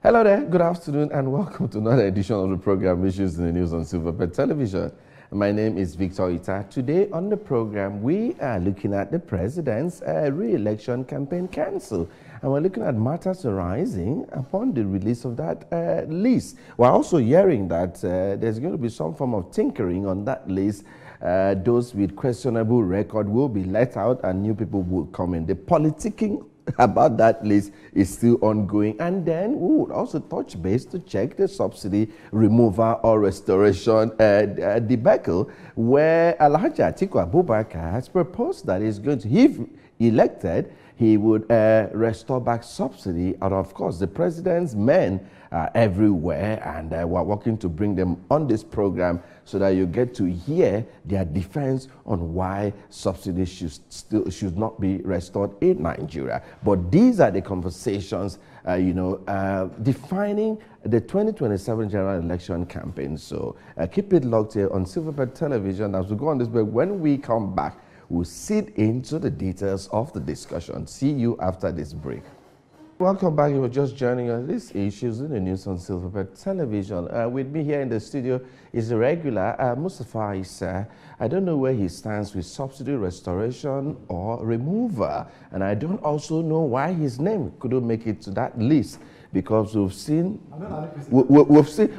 Hello there, good afternoon, and welcome to another edition of the program Issues in the News on Silverbird Television. My name is Victor Ita. Today on the program, we are looking at the President's re-election campaign cancel. And we're looking at matters arising upon the release of that list. We're also hearing that there's going to be some form of tinkering on that list. Those with questionable record will be let out and new people will come in. The politicking about that list is still ongoing, and then we would also touch base to check the subsidy removal or restoration debacle, where Alhaji Atiku Abubakar has proposed that he's going to, if elected, he would restore back subsidy. And of course, the president's men are everywhere, and we're working to bring them on this program so that you get to hear their defense on why subsidy should not be restored in Nigeria. But these are the conversations, defining the 2027 general election campaign. So keep it locked here on Silverbird Television as we go on this break. When we come back, we'll sit into the details of the discussion. See you after this break. Welcome back. You were just joining us. These issues in the news on Silverbird Television. With me here in the studio is the regular Mustafa Issa. I don't know where he stands with subsidy restoration or removal, and I don't also know why his name couldn't make it to that list. Because we've seen non-APC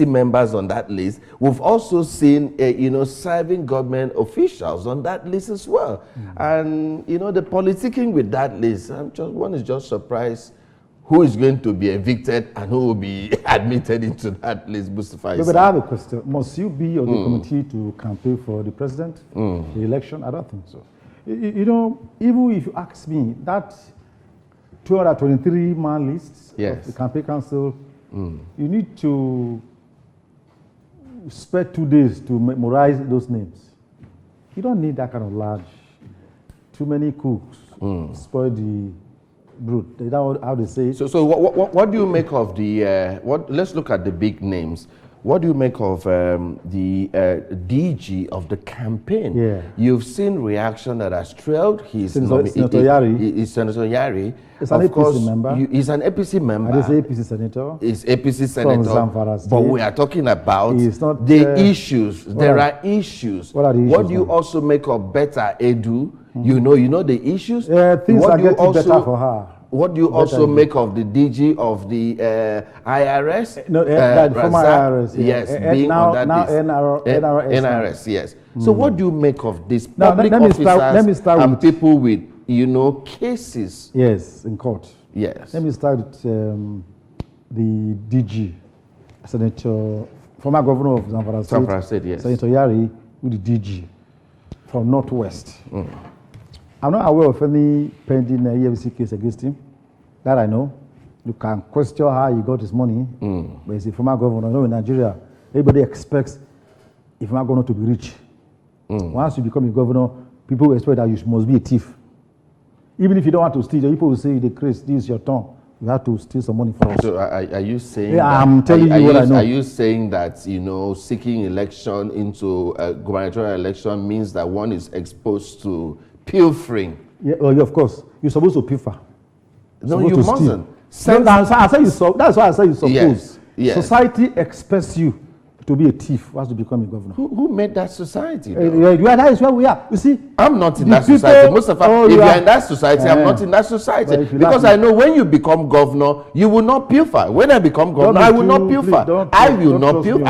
members on that list. We've also seen serving government officials on that list as well. And the politicking with that list, one is just surprised who is going to be evicted and who will be admitted into that list. Mustafa, but I have a question. Must you be on the committee to campaign for the president, the election? I don't think so. Even if you ask me, that 223-man list of the campaign council, you need to spend 2 days to memorize those names. You don't need that kind of large. Too many cooks spoil the brood. Is that how they say it? So what do you make of the, let's look at the big names. What do you make of the DG of the campaign? Yeah. You've seen reaction that has trailed his Senator Yari. Senator Yari. He's an APC member. He's an APC member. And he's an APC senator. He's APC senator. From Zamfara State. But we are talking about not, the issues. There are issues. What are the issues? What do you also make of Better Edu? You know the issues? Yeah, things are getting better for her. What do you also make of the DG of the IRS? No, the former IRS. Yes, being on that list. NRS, yes. So what do you make of this public officers and people with, cases? Yes, in court. Yes. Let me start with the DG, Senator, former governor of Zamfara State. Yes. Senator Yari with the DG from Northwest. I'm not aware of any pending EFCC case against him. That I know. You can question how he got his money, but he's a former governor. In Nigeria, everybody expects a former governor to be rich. Once you become a governor, people expect that you must be a thief. Even if you don't want to steal, people will say, this is your turn. You have to steal some money from us. So are you saying I'm telling you what I know. Are you saying that, seeking election into a gubernatorial election means that one is exposed to pilfering? Yeah, well, of course. You're supposed to pilfer. No, you mustn't. That's why I say you suppose. Yes. Society expects you to be a thief who has to become a governor. Who made that society? That is where we are. You see, I'm not in that society. Mustafa, if you're in that society, I'm not in that society. Because I know when you become governor, you will not pilfer. When I become governor, I will not pilfer. I will not pilfer.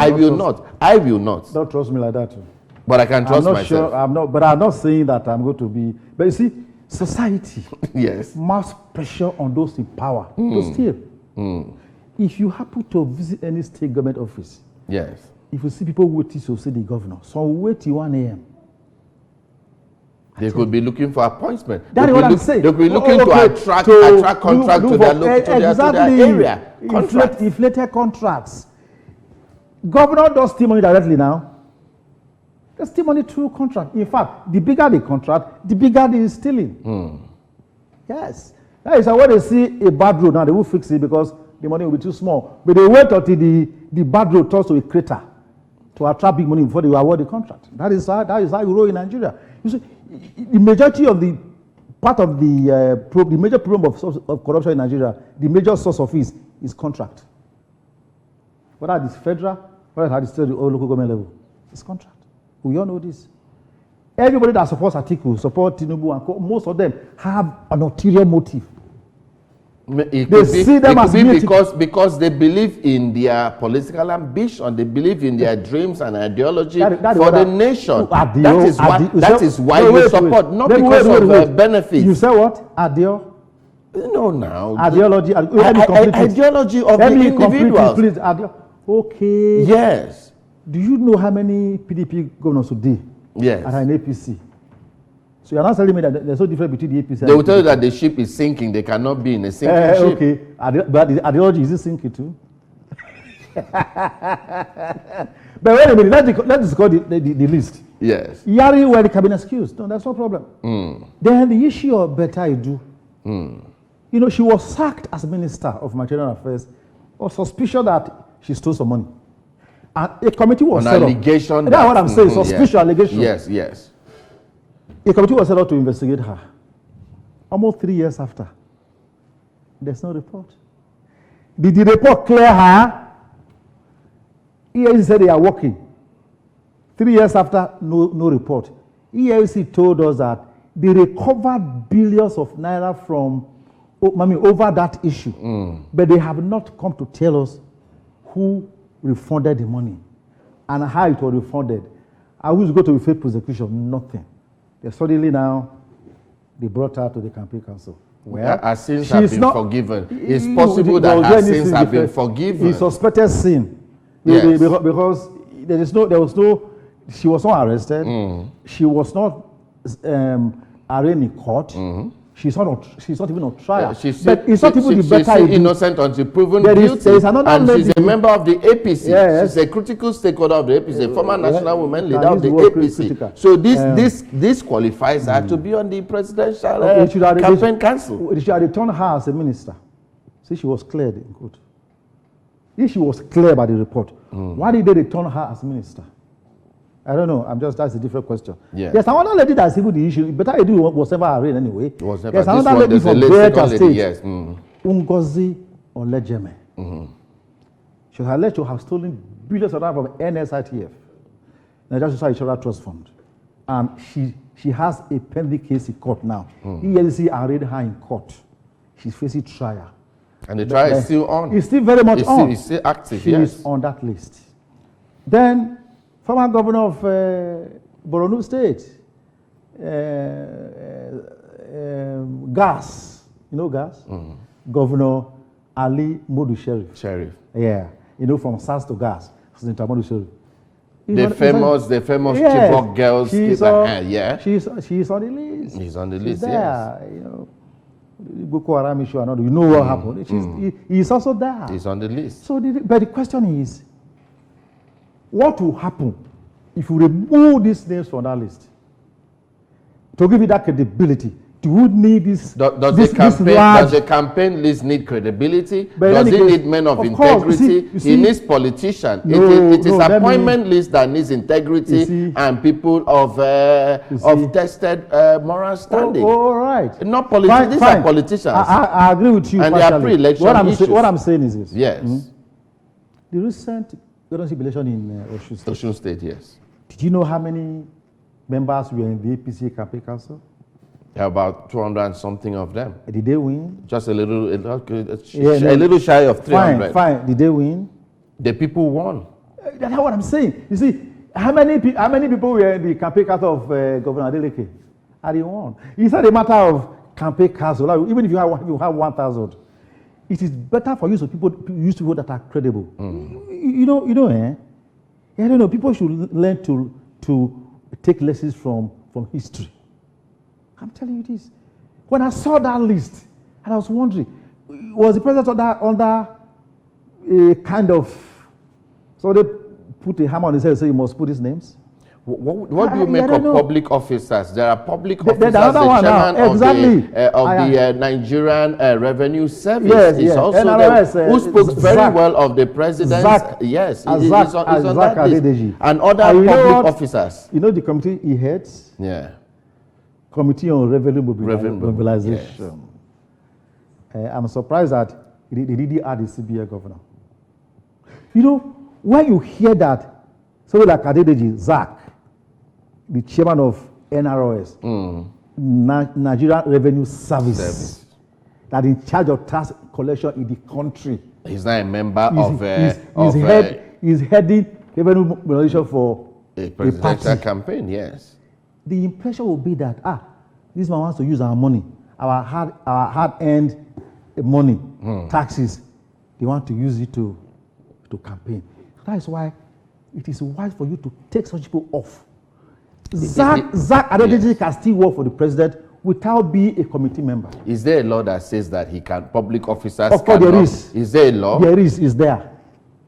I will not. Don't trust me like that. But I can trust myself. Sure, but I'm not saying that I'm going to be. But you see, society must pressure on those in power to steal. If you happen to visit any state government office, if you see people waiting to see the governor, so wait till 1 a.m. They could be looking for appointment. That's what I'm saying. They could be looking to attract contract to their area. Inflated contracts. Governor does steal money directly now. They steal money through contract. In fact, the bigger the contract, the bigger the stealing. Yes. That is why they see a bad road now, they will fix it because the money will be too small. But they wait until the bad road turns to a crater to attract big money before they award the contract. That is how you roll in Nigeria. You see, the majority of the part of the major problem of corruption in Nigeria, the major source of it is contract. Whether it's federal, whether it's at the or local government level, it's contract. We all know this. Everybody that supports Atiku, support Tinubu, and most of them have an ulterior motive. They see them as because they believe in their political ambition, they believe in their dreams and ideology for the nation. That is why you support, not because of benefits. You say what? Adio? No, now. Ideology. Ideology of the individuals. Please, okay. Yes. Do you know how many PDP governors today are in APC? So you're not telling me that there's no difference between the APC and they will tell you that the ship is sinking. They cannot be in a sinking ship. Okay. But the ideology, is it sinking too? But wait a minute. Let's discuss the list. Yes. Yari were the cabinet excused. No, that's no problem. Then the issue of Betta Edu. You know, she was sacked as Minister of Material Affairs on suspicion that she stole some money. And a committee was set up. Allegation. That's what I'm saying. Suspicion allegation. Yes. A committee was set up to investigate her. Almost 3 years after, there's no report. Did the report clear her? EFCC said they are working. 3 years after, no report. EFCC told us that they recovered billions of naira from, over that issue. But they have not come to tell us who refunded the money and how it was refunded. I wish to go to a fake prosecution, nothing. They suddenly now, they brought her to the campaign council. Well, her sins have been forgiven. It's possible that her sins have been forgiven. It's suspected sin. Yes. Because she was not arrested. She was not arraigned in court. She's not even on trial. It's not even the better. She's innocent until proven guilty. And she's a member of the APC. Yes. She's a critical stakeholder of the APC, former national woman leader of the APC. So this qualifies her to be on the presidential campaign council. They should have returned her as a minister. See, she was cleared in court. If she was clear by the report, why did they return her as minister? I don't know. That's a different question. Yeah. There's another lady that's even the issue. Better Edu was never arraigned anyway. There's another lady from Delta State. Yes. Ngozi Olejeme. She was alleged to have stolen billions of dollars from NSITF, Nigerian Social Insurance Trust Fund. And she has a pending case in court now. EFCC arraigned her in court. She's facing trial. And the trial is still on. It's still very much on. It's still active, She is on that list. Then, former governor of Borno State, Gas, you know Gas? Governor Ali Modu Sheriff. Yeah, from SARS to Gas, Senator Modu Sheriff. The famous Chibok girls. She's on the list. He's on the list, there, Boko Haram issue, what happened. He's also there. He's on the list. So, but the question is, what will happen if you remove these names from that list? To give you that credibility, do you need this? Does the campaign list need credibility? Does it need men of integrity? You see, it needs politicians. It is appointment list that needs integrity and people of tested moral standing. All right. Not politicians. These are politicians. I agree with you. And they are pre-election issues. What I'm saying is this. Yes. The recent governorship election in Osun State. Osun State, yes. Did you know how many members were in the APC campaign council? There are about 200 and something of them. Did they win? Just a little shy of 300. Fine. Did they win? The people won. That's what I'm saying. You see, how many people were in the campaign council of Governor Adeleke? And they won. It's not a matter of campaign council. Even if you have 1,000, it is better for you so people that are credible. I don't know. People should learn to take lessons from history. I'm telling you this. When I saw that list, and I was wondering, was the president under a kind of, so they put a hammer on his head and say you must put these names? What do you make of public officers? There are public officers, the chairman of the Nigerian Revenue Service. Yes, is also NRS, who spoke very well of the president. Yes, he's on that list. And other public officers. You know the committee he heads? Yeah. Committee on Revenue Revenue Mobilization. I'm surprised that they didn't add the CBA governor. You know, when you hear that, somebody like Adedeji, Zach, the chairman of NROS, Nigeria Revenue Service, that in charge of tax collection in the country. He's not a member He's heading revenue mobilization for a presidential campaign, yes. The impression will be that, this man wants to use our money, our hard-earned money, taxes. They want to use it to campaign. That is why it is wise for you to take such people off. Zach Adedeji can still work for the president without being a committee member. Is there a law that says that he can, public officers Of course there is. Is there a law? There is there.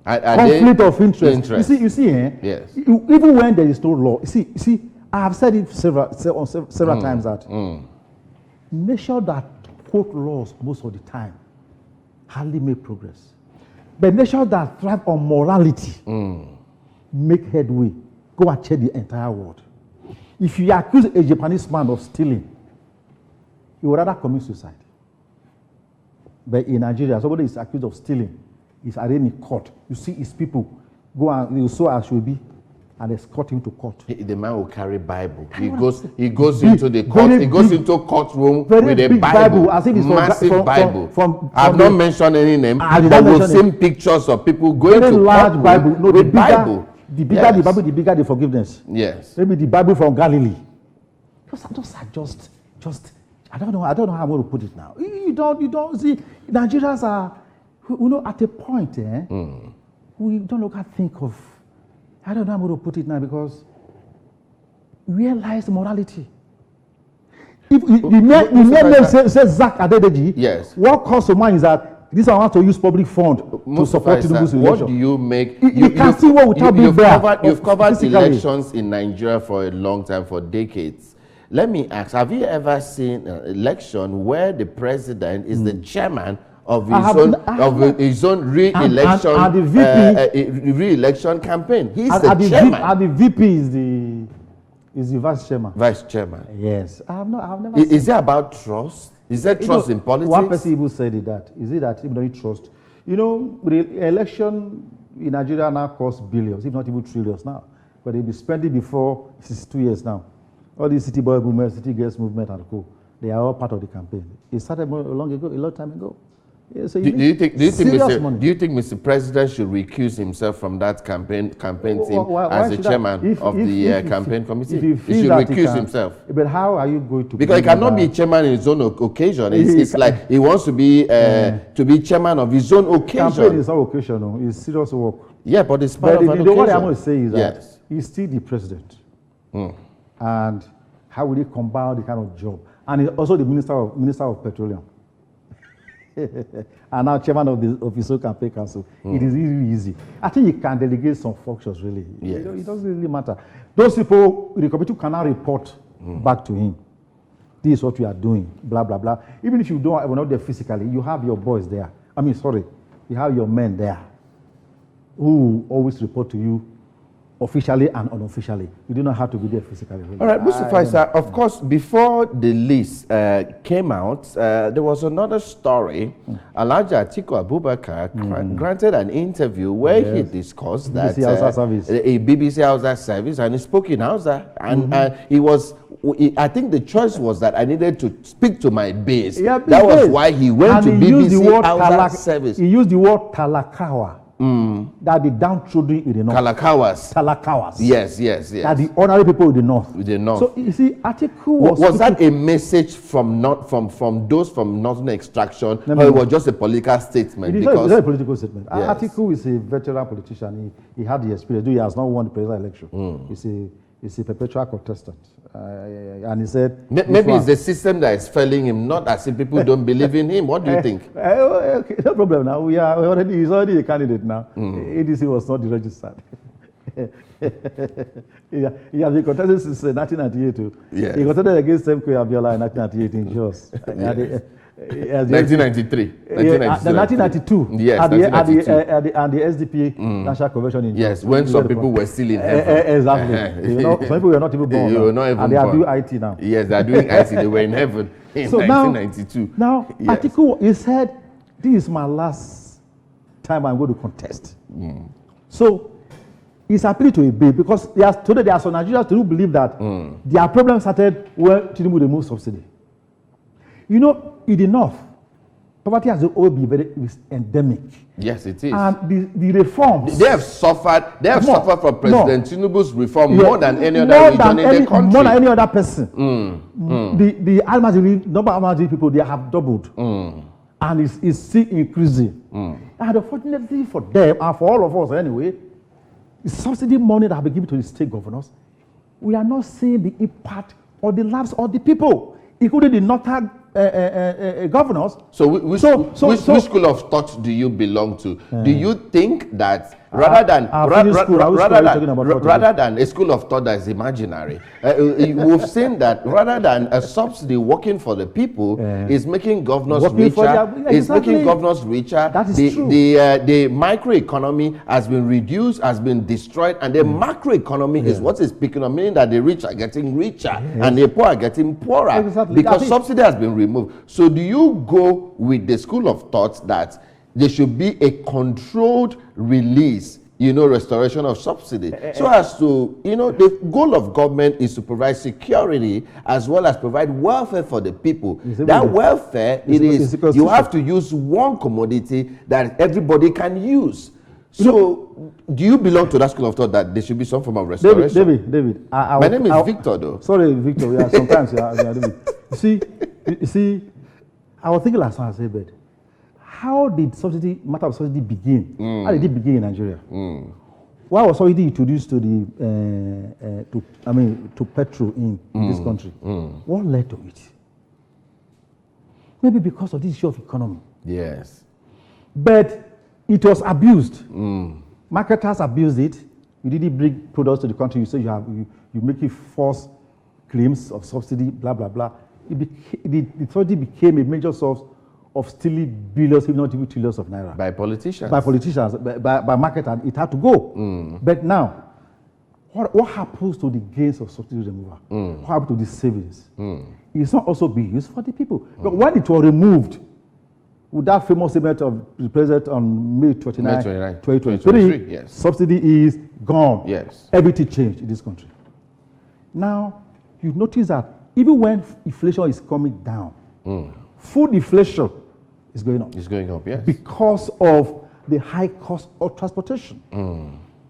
Are Conflict of interest. You see, yes. Even when there is no law, you see, I have said it several times that nations that quote laws most of the time hardly make progress. But nations that thrive on morality make headway, go and check the entire world. If you accuse a Japanese man of stealing, he would rather commit suicide. But in Nigeria, somebody is accused of stealing, is arraigned in court. You see his people go and you saw as should be, and escort him to court. The man will carry Bible. He goes into the court. He goes into courtroom with a Bible, as if it's massive Bible. I've not mentioned any name, but we've seen pictures of people going to large Bible. No, with Bible. The bigger the Bible, the bigger the forgiveness. Yes. Maybe the Bible from Galilee. Those are just. I don't know how I'm going to put it now. You don't see. Nigerians are, at a point, we don't look at think of. I don't know how I'm going to put it now because where lies morality? If the name says Zach Adedeji, yes. What comes to mind is that this one wants to use public fund to support Tinubu's election. What do you make? You can see what without being there. You've covered elections in Nigeria for a long time, for decades. Let me ask, have you ever seen an election where the president is the chairman of his own re-election re-election campaign? He's the chairman. And the VP is the vice chairman. Vice chairman. Yes. I've never seen. Is it about trust? Is there trust in politics? One person even said it that. Is it that even though you trust? The election in Nigeria now costs billions, if not even trillions now. But they'll be spending before 2 years now. All these city boy movement, city girls movement and co. They are all part of the campaign. It started a long time ago. Yeah, so do you think Mr. President should recuse himself from that campaign team as the chairman of the campaign committee? He should recuse himself. But how are you going to? Because he cannot be chairman in his own occasion. It's like he wants to be chairman of his own occasion. Campaign is not occasional. It's serious work. Yeah, but it's part of an occasion. What I'm going to say is that he's still the president. And how will he combine the kind of job? And he's also the minister of petroleum. And now chairman of the official campaign council. It is really easy. I think he can delegate some functions really. Yes. It doesn't really matter. Those people, the committee cannot report back to him. This is what we are doing, blah, blah, blah. Even if you don't, we're not there physically, you have your boys there. You have your men there who always report to you officially and unofficially. You do not have to be there physically. Really. All right, Mr. Faisal, of course, before the list came out, there was another story. Alhaji Atiku Abubakar granted an interview where he discussed that a BBC Hausa service, and he spoke in Hausa, and I think the choice was that I needed to speak to my base. Yeah, that was why he went to BBC Hausa service. He used the word talakawa. That the downtrodden in the north. Talakawas. Yes. That the ordinary people in the north. So you see, Atiku was that a message from those from northern extraction, or it was just a political statement? It's not a political statement. Yes. Atiku is a veteran politician. He had the experience. He has not won the presidential election. He's a perpetual contestant. And he said... Maybe it's the system that is failing him, not as if people don't believe in him. What do you think? Okay, no problem now. He's already a candidate now. ADC was not registered. He has been contested since 1998. Yes. He contested against Semko Abiola in 1998 in Jos. 1993. The 1992. Yes, at the 1992. at the SDP National Convention in Yes, when some people were still in heaven. Exactly. You know, some people were not even born. You were not even and they are born. doing IT now. Yes, they are doing IT. They were in heaven in So 1992. Now, Yes. article, he said, this is my last time I'm going to contest. So, it's appealing to a bill because today there are some Nigerians who believe that their problem started when Tinubu removed subsidy. You know, it enough. Poverty has always been very endemic. Yes, it is. And the reforms. They have suffered. They have suffered from President Tinubu's reform more than any other more region in the country. More than any other person. The number of Almajiri people, they have doubled. And it's still increasing. And unfortunately for them, and for all of us anyway, the subsidy money that have been given to the state governors, we are not seeing the impact or the lives of the people, including the northern governors. So, which school of thought do you belong to? Do you think that rather than a school of thought that is imaginary, we've seen that rather than a subsidy working for the people is making governors richer, is making governors richer. That is true. The microeconomy has been reduced, has been destroyed, and the macroeconomy is what is picking up, meaning that the rich are getting richer and the poor are getting poorer because subsidy has been removed. So do you go with the school of thought that there should be a controlled release, restoration of subsidy, so as to, the goal of government is to provide security as well as provide welfare for the people. That welfare, you have to use one commodity that everybody can use. So, do you belong to that school of thought that there should be some form of restoration? David. My name is Victor, though. Sorry, Victor. Yeah, sometimes, David. You see, I was thinking last time, I said, but how did matter of subsidy begin? How did it begin in Nigeria? Why was subsidy introduced to to petrol in this country? What led to it? Maybe because of this issue of economy. Yes. But it was abused. Marketers abused it. You didn't bring products to the country. You say you make it false claims of subsidy, blah blah blah. The subsidy became a major source of stealing billions, if not even trillions of naira. By politicians. By politicians, by marketers. It had to go. But now, what happens to the gains of subsidy removal? What happens to the savings? It's not also being used for the people. But when it was removed, with that famous statement of the president on May 29, 2023, yes. Subsidy is gone. Yes. Everything changed in this country. Now, you notice that even when inflation is coming down, food inflation is going up. It's going up, yes. Because of the high cost of transportation.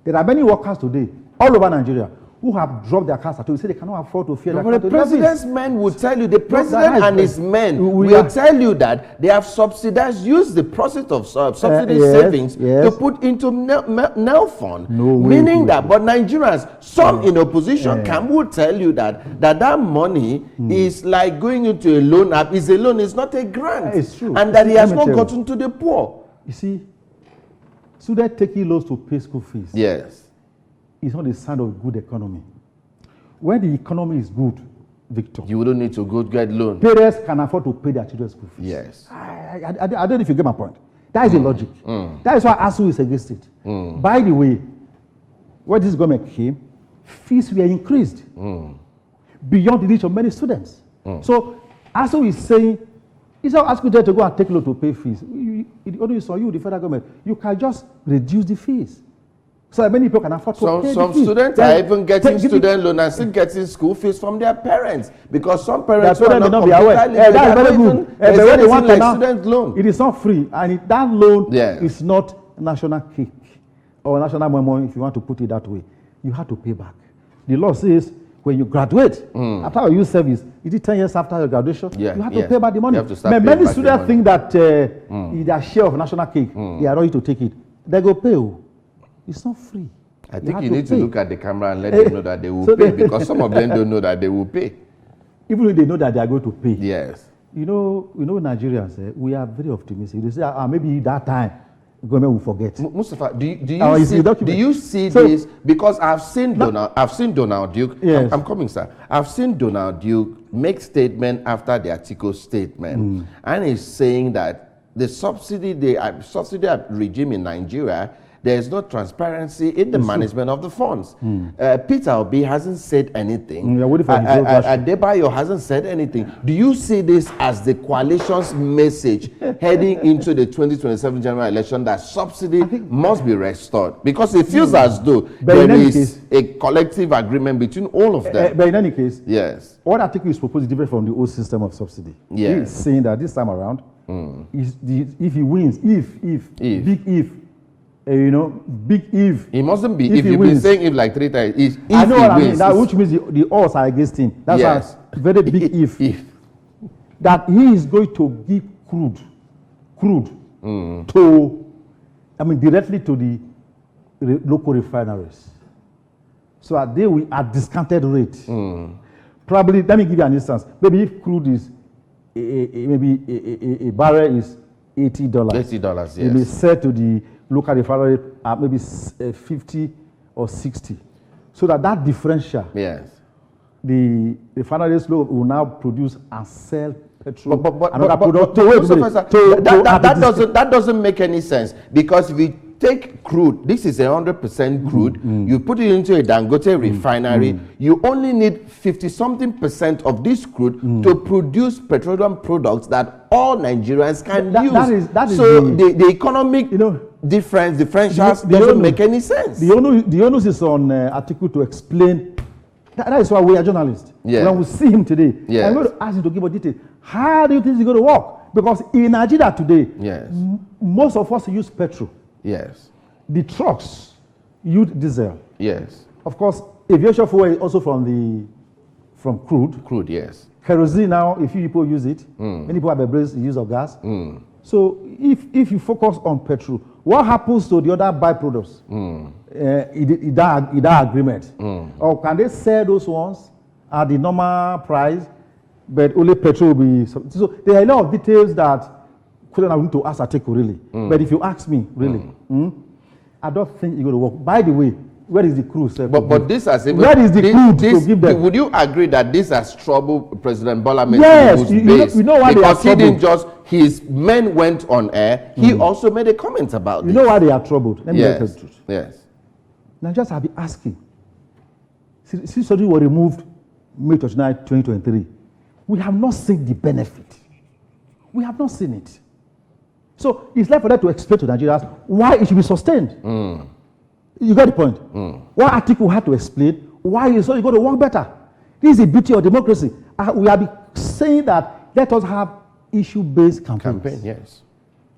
There are many workers today, all over Nigeria, who have dropped their cars at all. They say they cannot afford to fare their car to the president's men will tell you, the president and his men will tell you that they have subsidized, used the process of subsidy savings to put into NEL fund. Meaning that, but Nigerians, some in opposition will tell you that money is like going into a loan app. It's a loan, it's not a grant. It's true. And that he has not gotten to the poor. You see, students taking loans to pay school fees. Yes. It's not a sign of a good economy. When the economy is good, Victor, you wouldn't need to go get loan. Parents can afford to pay their children's school fees. Yes. I don't know if you get my point. That is the logic. That is why ASU is against it. By the way, when this government came, fees were increased beyond the reach of many students. So ASU is saying, instead of asking them to go and take loan to pay fees, it only is on you, the federal government. You can just reduce the fees. So that many people can afford to pay some the fees. students are even getting student loan and still getting school fees from their parents because some parents may not be aware. That's very good. But when they want student loan, it is not free, and that loan is not national cake or national memo. If you want to put it that way, you have to pay back. The law says when you graduate, after your youth service, is it 10 years after your graduation? You have to pay back the money. But many students think that their share of national cake, they are ready to take it. They go pay. It's not free. I think you need to look at the camera and let them know that they will pay, because some of them don't know that they will pay. Even if they know that they are going to pay. Yes. You know Nigerians, we are very optimistic. They say, maybe that time, government will forget. Mustafa, do you you see see, the do you see So- this? Because I've seen Donald Duke. Yes. I'm coming, sir. I've seen Donald Duke make statement after the article statement, and he's saying that the subsidy regime in Nigeria, there is no transparency in the management of the funds. Peter Obi hasn't said anything. You're waiting for his own version. Adebayo hasn't said anything. Do you see this as the coalition's message heading into the 2027 general election that subsidy must be restored? Because it feels as though But in there any is case- a collective agreement between all of them. But in any case, Yes. what article is proposed is different from the old system of subsidy. Yes. He's saying that this time around, if he wins, big if, big if. It mustn't be If if he you've been wins. saying if like 3 times. If I know he what I mean, wins, that, which means the odds are against him. That's Yes. a very big if. That he is going to give crude directly to the local refineries. So that they will at discounted rate. Probably, let me give you an instance. Maybe if crude is a barrel is $80. $80, It may yes. sell to the local refinery at maybe 50 or 60. So that differential, Yes. the refineries will now produce and sell petrol But and other products. that doesn't make any sense, because if you take crude, this is 100% crude, you put it into a Dangote refinery, you only need 50-something% of this crude to produce petroleum products that all Nigerians can use. That is so the economic differentials the doesn't onus- make any sense. The onus is on article to explain. That is why we are journalists. Yes. When we see him today, Yes. I'm going to ask him to give a detail. How do you think it's going to work? Because in Nigeria today, Yes. Most of us use petrol. Yes. The trucks use diesel. Yes. Of course, aviation fuel is also from crude. Crude, yes. Kerosene now, if you people use it, many people have embraced the use of gas. So if you focus on petrol, what happens to the other byproducts? In that agreement? Or can they sell those ones at the normal price, but only petrol will be... So there are a lot of details that I need to ask Atiku really. But if you ask me, really, I don't think it's going to work. By the way, where is the crude? Sir, But this has even, where is the crude to give them? Would you agree that this has troubled President Bola Yes, Tinubu's base? you know why they are because he didn't troubled. just, his men went on air, he also made a comment about You this. know why they are troubled? Let me tell you the truth. Yes. Nigerians have been asking. Since something was removed May 29, 2023, we have not seen the benefit. We have not seen it. So it's left for them to explain to Nigerians why it should be sustained. You got the point? What article had to explain why it's going to work better. This is the beauty of democracy. We have been saying that let us have issue-based campaigns. Campaign, yes.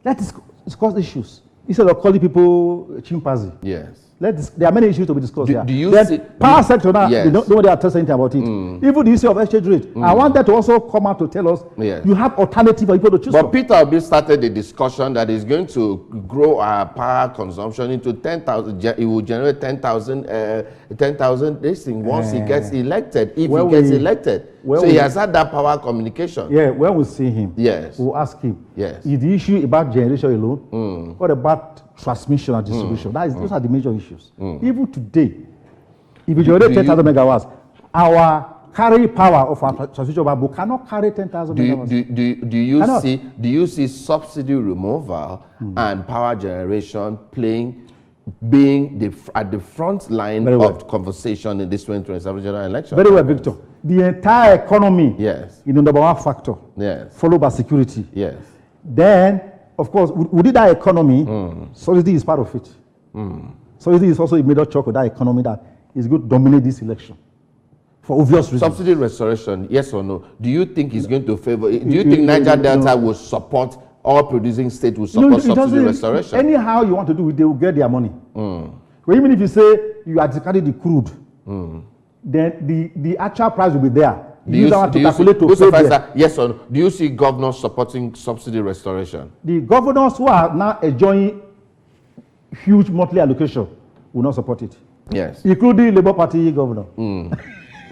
Let's discuss issues instead of calling people chimpanzee. Yes. There are many issues to be discussed here. Do you then see, power sector now, yes. they don't know they tell anything about it. Even the issue of exchange rate. I want them to also come out to tell us Yes. you have alternative for people to choose But from. Peter Obi started the discussion that is going to grow our power consumption into 10,000. It will generate 10,000 this thing once he gets elected, if he gets elected. So he has had that power communication. Yeah, when we see him, Yes. we'll ask him, Yes. is the issue about generation alone? What about transmission and distribution? Those are the major issues. Even today, if you generate 10,000 megawatts, our carry power of our transmission bubble cannot carry 10,000 megawatts. Do you see subsidy removal and power generation being at the front line of conversation in this 2027 general election? Very well, Victor. The entire economy Yes. is the number one factor, Yes. followed by security. Yes. Then, of course, within that economy, subsidy is part of it. Subsidy is also a major chunk of that economy that is going to dominate this election for obvious reasons. Subsidy restoration, yes or no? Do you think it's going to favor? Do you think Niger Delta will support, all producing states will support subsidy restoration? Anyhow you want to do it, they will get their money. But even if you say you are discarding the crude, then the actual price will be there. Yes or no? Do you see governors supporting subsidy restoration? The governors who are now enjoying huge monthly allocation will not support it. Yes. Including Labour Party governor.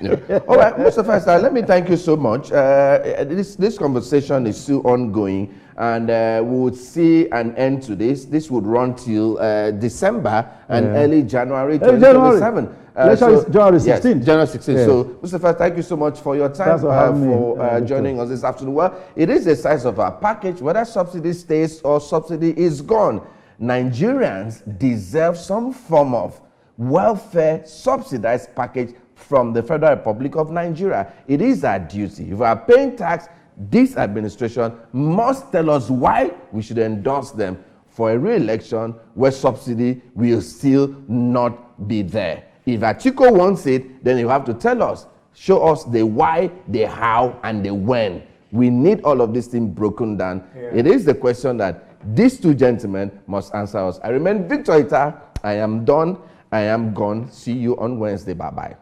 Yeah. All right, Mr. Festa, let me thank you so much. This conversation is still ongoing, and we would see an end to this. This would run till December and early January 2027. January 16th. Yes, January 16th. Yes. So, Mr. Festa, thank you so much for your time, for joining us this afternoon. Well, it is the size of our package. Whether subsidy stays or subsidy is gone, Nigerians deserve some form of welfare subsidized package from the Federal Republic of Nigeria. It is our duty. If we are paying tax, this administration must tell us why we should endorse them for a re-election where subsidy will still not be there. If Achiko wants it, then you have to tell us, show us the why, the how, and the when. We need all of these things broken down. Yeah. It is the question that these two gentlemen must answer us. I remain Victor Ita. I am done. I am gone. See you on Wednesday. Bye-bye.